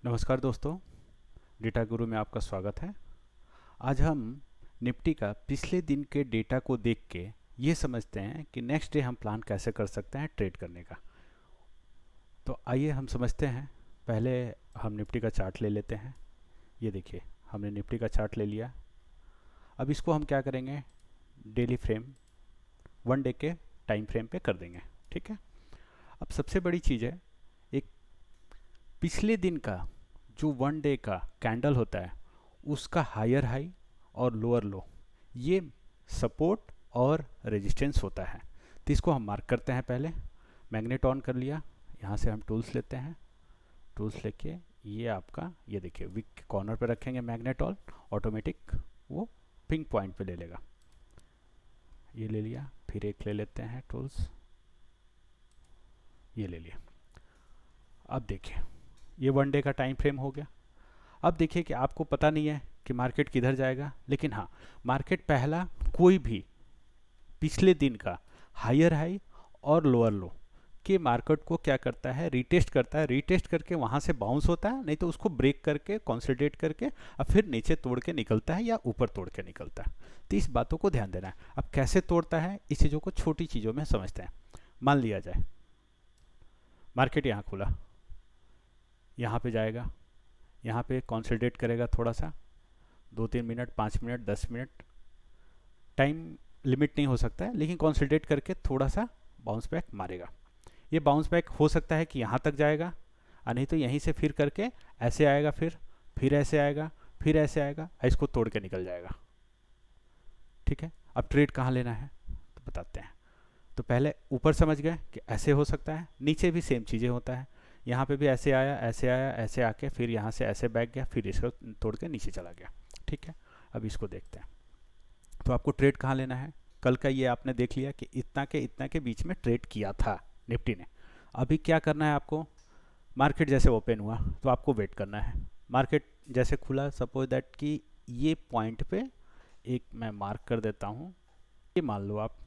नमस्कार दोस्तों, डेटा गुरु में आपका स्वागत है। आज हम निफ्टी का पिछले दिन के डेटा को देख के ये समझते हैं कि नेक्स्ट डे हम प्लान कैसे कर सकते हैं ट्रेड करने का। तो आइए हम समझते हैं। पहले हम निफ्टी का चार्ट ले लेते हैं। ये देखिए, हमने निफ्टी का चार्ट ले लिया। अब इसको हम क्या करेंगे, डेली फ्रेम, वन डे के टाइम फ्रेम पे कर देंगे। ठीक है। अब सबसे बड़ी चीज़ है, एक पिछले दिन का जो वन डे का कैंडल होता है उसका हायर हाई और लोअर लो, ये सपोर्ट और रेजिस्टेंस होता है। तो इसको हम मार्क करते हैं। पहले मैग्नेट ऑन कर लिया। यहाँ से हम टूल्स लेते हैं। टूल्स लेके ये आपका, ये देखिए, विक कॉर्नर पे रखेंगे मैग्नेट ऑन, ऑटोमेटिक वो पिंक पॉइंट पे ले लेगा। ये ले लिया। फिर एक ले लेते हैं टूल्स, ये ले लिया। अब देखिए, ये वन डे का टाइम फ्रेम हो गया। अब देखिए कि आपको पता नहीं है कि मार्केट किधर जाएगा, लेकिन हाँ, मार्केट पहला कोई भी पिछले दिन का हायर हाई और लोअर लो के मार्केट को क्या करता है, रीटेस्ट करता है। रीटेस्ट करके वहाँ से बाउंस होता है, नहीं तो उसको ब्रेक करके, कंसोलिडेट करके अब फिर नीचे तोड़ के निकलता है या ऊपर तोड़ के निकलता है। तो इस बातों को ध्यान देना है। अब कैसे तोड़ता है, इस चीज़ों को छोटी चीज़ों में समझते हैं। मान लिया जाए मार्केट यहाँ खुला, यहाँ पे जाएगा, यहाँ पे कंसोलिडेट करेगा थोड़ा सा, 2-3 minute, 5 minute, 10 minute, time limit नहीं हो सकता है, लेकिन कंसोलिडेट करके थोड़ा सा बाउंस बैक मारेगा। ये बाउंस बैक हो सकता है कि यहाँ तक जाएगा, और नहीं तो यहीं से फिर करके ऐसे आएगा, फिर ऐसे आएगा, फिर ऐसे आएगा, इसको तोड़ के निकल जाएगा। ठीक है। अब ट्रेड कहाँ लेना है तो बताते हैं। तो पहले ऊपर समझ गए कि ऐसे हो सकता है, नीचे भी सेम चीज़ें होता है। यहाँ पे भी ऐसे आया, ऐसे आया, ऐसे आके फिर यहाँ से ऐसे बैक गया, फिर इसको तोड़ के नीचे चला गया। ठीक है। अब इसको देखते हैं। तो आपको ट्रेड कहाँ लेना है, कल का ये आपने देख लिया कि इतना के बीच में ट्रेड किया था निफ्टी ने। अभी क्या करना है आपको, मार्केट जैसे ओपन हुआ तो आपको वेट करना है। मार्केट जैसे खुला, सपोज दैट कि ये पॉइंट पे एक मैं मार्क कर देता हूँ। ये मान लो आप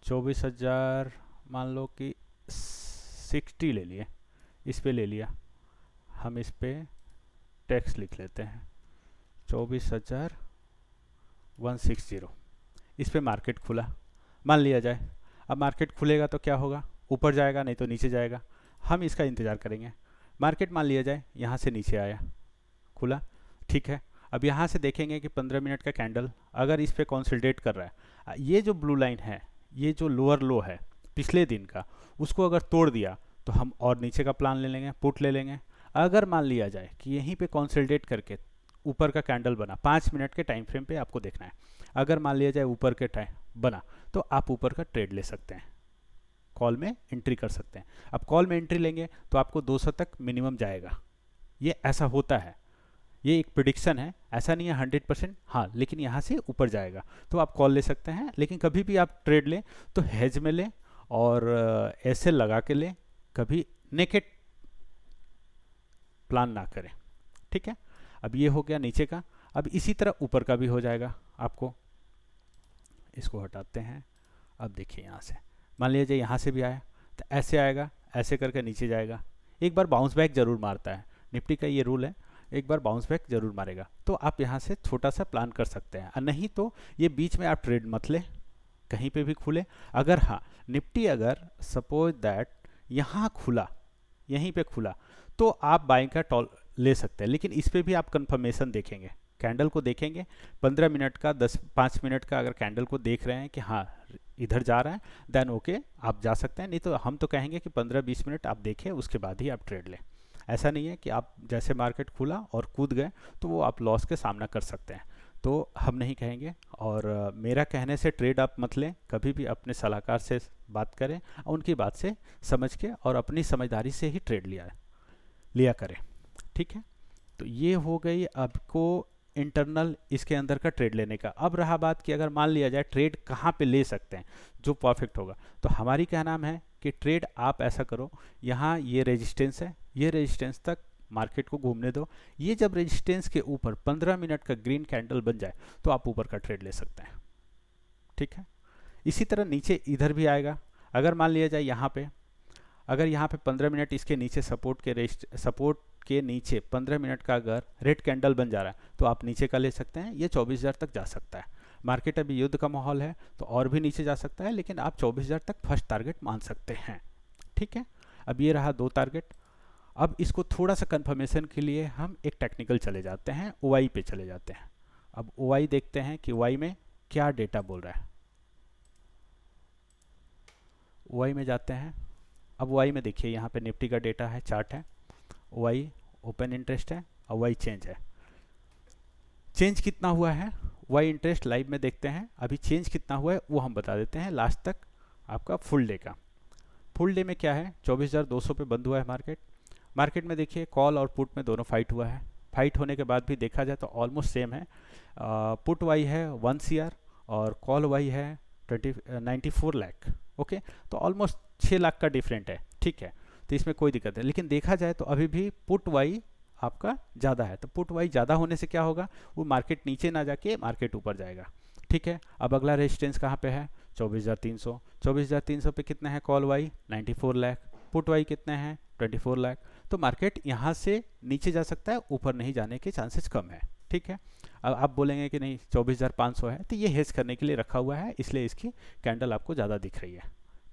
24,000, मान लो कि 60 ले लिए, इस पे ले लिया। हम इस पे टेक्स्ट लिख लेते हैं 24,160। इस पे मार्केट खुला, मान लिया जाए। अब मार्केट खुलेगा तो क्या होगा, ऊपर जाएगा, नहीं तो नीचे जाएगा। हम इसका इंतज़ार करेंगे। मार्केट मान लिया जाए यहाँ से नीचे आया, खुला, ठीक है। अब यहाँ से देखेंगे कि 15 मिनट का कैंडल अगर इस पे कंसोलिडेट कर रहा है, ये जो ब्लू लाइन है, ये जो लोअर लो है पिछले दिन का, उसको अगर तोड़ दिया तो हम और नीचे का प्लान ले लेंगे, पुट ले लेंगे। अगर मान लिया जाए कि यहीं पे कंसोलिडेट करके ऊपर का कैंडल बना, 5 मिनट के टाइम फ्रेम पे आपको देखना है, अगर मान लिया जाए ऊपर के टाइम बना, तो आप ऊपर का ट्रेड ले सकते हैं, कॉल में एंट्री कर सकते हैं। अब कॉल में एंट्री लेंगे तो आपको 200 तक मिनिमम जाएगा। ये ऐसा होता है, ये एक प्रिडिक्शन है, ऐसा नहीं है 100%, हाँ, लेकिन यहाँ से ऊपर जाएगा तो आप कॉल ले सकते हैं। लेकिन कभी भी आप ट्रेड लें तो हेज में लें और ऐसे लगा के लें, कभी नेकेड प्लान ना करें। ठीक है। अब ये हो गया नीचे का। अब इसी तरह ऊपर का भी हो जाएगा आपको। इसको हटाते हैं। अब देखिए यहाँ से मान लीजिए यहाँ से भी आया तो ऐसे आएगा, ऐसे करके नीचे जाएगा। एक बार बाउंस बैक जरूर मारता है, निफ्टी का ये रूल है, एक बार बाउंस बैक जरूर मारेगा। तो आप यहाँ से छोटा सा प्लान कर सकते हैं, और नहीं तो ये बीच में आप ट्रेड मत ले, कहीं पे भी खुले। अगर हाँ, निफ्टी अगर सपोज दैट यहाँ खुला, यहीं पे खुला, तो आप बाइंग का टॉल ले सकते हैं। लेकिन इस पे भी आप कंफर्मेशन देखेंगे, कैंडल को देखेंगे, 15 मिनट का, 5 मिनट का अगर कैंडल को देख रहे हैं कि हाँ इधर जा रहा है, देन ओके आप जा सकते हैं। नहीं तो हम तो कहेंगे कि 15-20 मिनट आप देखें, उसके बाद ही आप ट्रेड लें। ऐसा नहीं है कि आप जैसे मार्केट खुला और कूद गए तो वो आप लॉस के सामना कर सकते हैं, तो हम नहीं कहेंगे। और मेरा कहने से ट्रेड आप मत लें, कभी भी अपने सलाहकार से बात करें, उनकी बात से समझ के और अपनी समझदारी से ही ट्रेड लिया करें। ठीक है। तो ये हो गई आपको इंटरनल इसके अंदर का ट्रेड लेने का। अब रहा बात कि अगर मान लिया जाए ट्रेड कहाँ पे ले सकते हैं जो परफेक्ट होगा, तो हमारी क्या नाम है कि ट्रेड आप ऐसा करो, यहाँ ये रेजिस्टेंस है, ये रेजिस्टेंस तक मार्केट को घूमने दो। ये जब रेजिस्टेंस के ऊपर 15 मिनट का ग्रीन कैंडल बन जाए तो आप ऊपर का ट्रेड ले सकते हैं। ठीक है। इसी तरह नीचे इधर भी आएगा। अगर मान लिया जाए यहाँ पे अगर यहाँ पे 15 मिनट इसके नीचे सपोर्ट के नीचे 15 मिनट का अगर रेड कैंडल बन जा रहा है तो आप नीचे का ले सकते हैं, ये 24,000 तक जा सकता है। मार्केट अभी युद्ध का माहौल है तो और भी नीचे जा सकता है, लेकिन आप 24,000 तक फर्स्ट टारगेट मान सकते हैं। ठीक है, अब ये रहा 2 टारगेट। अब इसको थोड़ा सा कंफर्मेशन के लिए हम एक टेक्निकल चले जाते हैं, OI पे चले जाते हैं। अब OI देखते हैं कि OI में क्या डेटा बोल रहा है। OI में जाते हैं। अब OI में देखिए यहाँ पे निफ्टी का डेटा है, चार्ट है, OI ओपन इंटरेस्ट है, OI चेंज है। चेंज कितना हुआ है OI इंटरेस्ट लाइव में देखते हैं। अभी चेंज कितना हुआ है वो हम बता देते हैं लास्ट तक आपका फुल डे का। फुल डे में क्या है, 24,200 पे बंद हुआ है मार्केट। मार्केट में देखिए कॉल और पुट में दोनों फाइट हुआ है। फाइट होने के बाद भी देखा जाए तो ऑलमोस्ट सेम है। पुट वाई है 1 CR और कॉल वाई है 94 लाख। ओके, तो ऑलमोस्ट 6 लाख का डिफरेंट है। ठीक है, तो इसमें कोई दिक्कत नहीं, लेकिन देखा जाए तो अभी भी पुट वाई आपका ज़्यादा है। तो पुट वाई ज़्यादा होने से क्या होगा, वो मार्केट नीचे ना जाके मार्केट ऊपर जाएगा। ठीक है, अब अगला रेजिस्टेंस कहाँ पे है, 24,300। 24,300 पे कितना है call Y, 94 lakh. Put Y कितने हैं, 24 लाख। तो मार्केट यहाँ से नीचे जा सकता है, ऊपर नहीं जाने के चांसेस कम है। ठीक है, अब आप बोलेंगे कि नहीं 24,500 है, तो ये हेज करने के लिए रखा हुआ है, इसलिए इसकी कैंडल आपको ज़्यादा दिख रही है।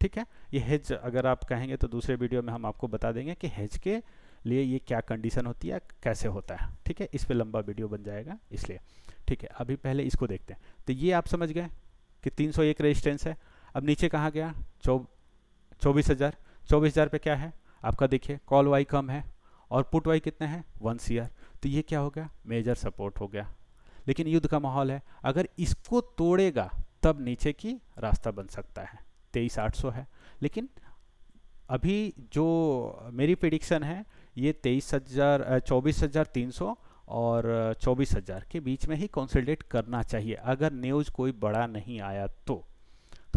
ठीक है, ये हेज अगर आप कहेंगे तो दूसरे वीडियो में हम आपको बता देंगे कि हेज के लिए ये क्या कंडीशन होती है, कैसे होता है। ठीक है, इस पे लंबा वीडियो बन जाएगा इसलिए। ठीक है, अभी पहले इसको देखते हैं। तो ये आप समझ गए कि 301 रेजिस्टेंस है। अब नीचे कहाँ गया, 24,000। 24,000 पे क्या है आपका, देखिए कॉल वाई कम है और पुट वाई कितने हैं, 1 CR। तो ये क्या हो गया, मेजर सपोर्ट हो गया। लेकिन युद्ध का माहौल है, अगर इसको तोड़ेगा तब नीचे की रास्ता बन सकता है। 23,800 है, लेकिन अभी जो मेरी प्रिडिक्शन है ये 24,300 और 24,000 के बीच में ही कंसोलिडेट करना चाहिए, अगर न्यूज़ कोई बड़ा नहीं आया तो।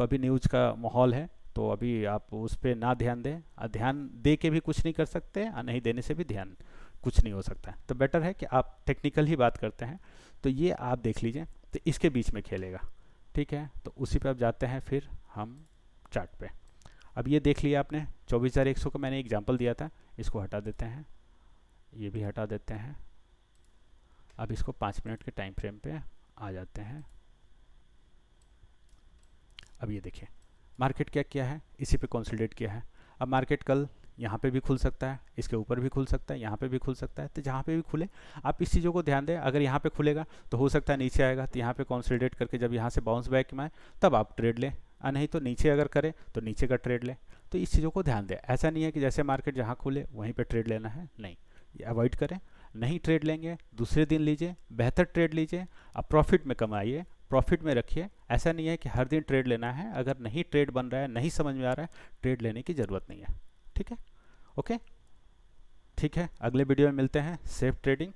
अभी न्यूज़ का माहौल है तो अभी आप उस पर ना ध्यान दें। ध्यान दे के भी कुछ नहीं कर सकते, नहीं देने से भी ध्यान कुछ नहीं हो सकता है। तो बेटर है कि आप टेक्निकल ही बात करते हैं। तो ये आप देख लीजिए, तो इसके बीच में खेलेगा। ठीक है, तो उसी पे आप जाते हैं फिर हम चार्ट पे। अब ये देख लिया आपने, 24,100 का मैंने एग्जांपल दिया था, इसको हटा देते हैं, ये भी हटा देते हैं। अब इसको 5 मिनट के टाइम फ्रेम पे आ जाते हैं। अब ये देखिए मार्केट क्या किया है, इसी पे कंसोलिडेट किया है। अब मार्केट कल यहाँ पे भी खुल सकता है, इसके ऊपर भी खुल सकता है, यहाँ पे भी खुल सकता है। तो जहाँ पे भी खुले आप इस चीज़ों को ध्यान दें। अगर यहाँ पे खुलेगा तो हो सकता है नीचे आएगा, तो यहाँ पे कंसोलिडेट करके जब यहाँ से बाउंस बैक में आए तब आप ट्रेड लें, नहीं तो नीचे अगर करे तो नीचे का ट्रेड लें। तो इस चीज़ों को ध्यान दें। ऐसा नहीं है कि जैसे मार्केट जहाँ खुले वहीं पर ट्रेड लेना है, नहीं, ये अवॉइड करें। नहीं ट्रेड लेंगे दूसरे दिन लीजिए, बेहतर ट्रेड लीजिए, आप प्रॉफिट में कमाइए, प्रॉफिट में रखिए। ऐसा नहीं है कि हर दिन ट्रेड लेना है, अगर नहीं ट्रेड बन रहा है, नहीं समझ में आ रहा है, ट्रेड लेने की ज़रूरत नहीं है। ठीक है, ओके, ठीक है, अगले वीडियो में मिलते हैं। Safe trading.